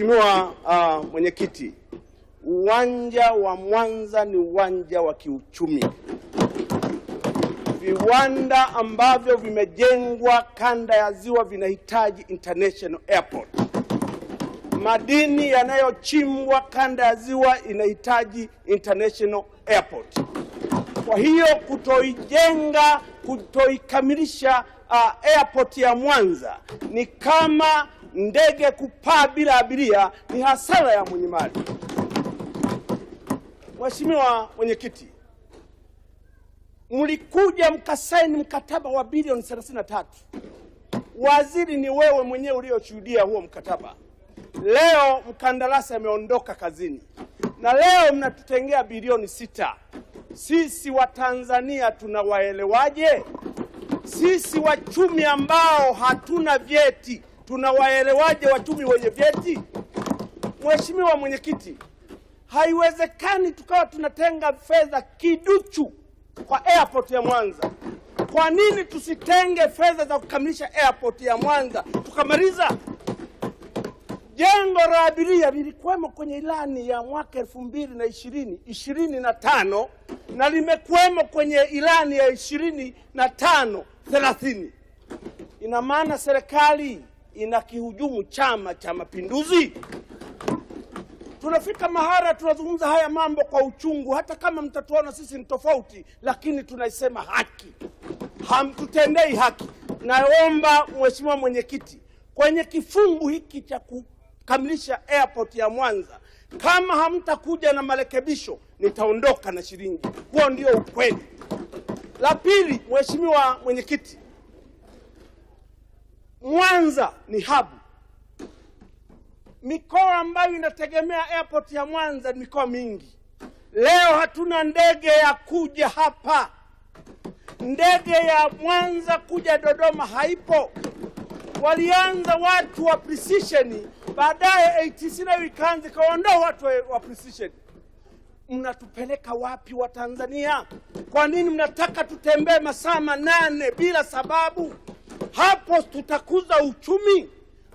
Mheshimiwa Mwenyekiti, uwanja wa Mwanza ni uwanja wa kiuchumi. Viwanda ambavyo vimejengwa kanda ya Ziwa vinahitaji international airport. Madini yanayochimbwa kanda ya Ziwa inahitaji international airport. Kwa hiyo kutoikamilisha airport ya Mwanza ni kama ndege kupaa bila abiria, ni hasara ya mwenye mali. Mheshimiwa Mwenyekiti, mlikuja mkasaini mkataba wa bilioni 33. Waziri ni wewe mwenyewe ulioshuhudia huo mkataba. Leo mkandarasi ameondoka kazini na leo mnatutengea bilioni 6. Sisi wa Tanzania tunawaelewaje? Sisi wachumi ambao hatuna vyeti tunawaelewaje wachumi wenye vyeti? Mheshimiwa Mwenyekiti, haiwezekani tukawa tunatenga fedha kiduchu kwa airport ya Mwanza. Kwa nini tusitenge fedha za kukamilisha airport ya Mwanza tukamaliza? Jengo la abiria lilikuwemo kwenye ilani ya mwaka 2025 na limekuwemo kwenye ilani ya 25-30. Ina maana serikali inakihujumu Chama cha Mapinduzi. Tunafika mahara tunazungumza haya mambo kwa uchungu, hata kama mtatuona sisi ni tofauti, lakini tunaisema haki. Hamtutendei haki. Naomba Mheshimiwa Mwenyekiti, kwenye kifungu hiki cha kukamilisha airport ya Mwanza, kama hamtakuja na marekebisho nitaondoka na shilingi. Huo ndio ukweli. La pili, Mheshimiwa Mwenyekiti, Mwanza ni hub. Mikoa ambayo inategemea airport ya Mwanza ni mikoa mingi. Leo hatuna ndege ya kuja hapa. Ndege ya Mwanza kuja Dodoma haipo. Walianza watu wa Precision, baadaye ATC nayo ikaanza kaondoa watu wa Precision. Mnatupeleka wapi wa Tanzania? Kwa nini mnataka tutembee masaa 8 bila sababu? Hapo tutakuza uchumi.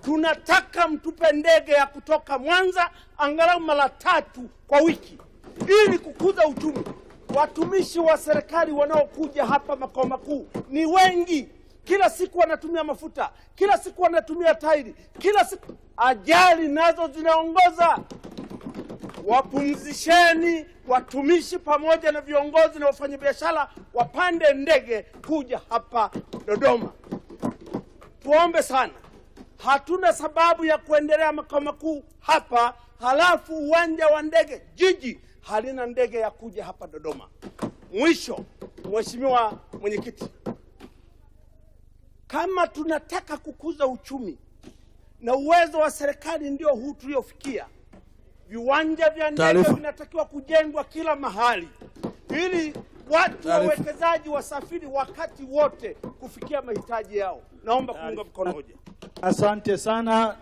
Tunataka mtupe ndege ya kutoka Mwanza angalau mara 3 kwa wiki ili kukuza uchumi. Watumishi wa serikali wanaokuja hapa makao makuu ni wengi. Kila siku wanatumia mafuta, kila siku wanatumia tairi, kila siku ajali nazo zinaongoza. Wapumzisheni watumishi pamoja na viongozi na wafanyabiashara wapande ndege kuja hapa Dodoma. Tuombe sana. Hatuna sababu ya kuendelea makao makuu hapa, halafu uwanja wa ndege jiji halina ndege ya kuja hapa Dodoma. Mwisho, Mheshimiwa Mwenyekiti, kama tunataka kukuza uchumi na uwezo wa serikali ndio huu tuliofikia, viwanja vya ndege vinatakiwa kujengwa kila mahali ili watu wawekezaji wasafiri wakati wote kufikia mahitaji yao. Naomba kuunga mkono hoja. Asante sana.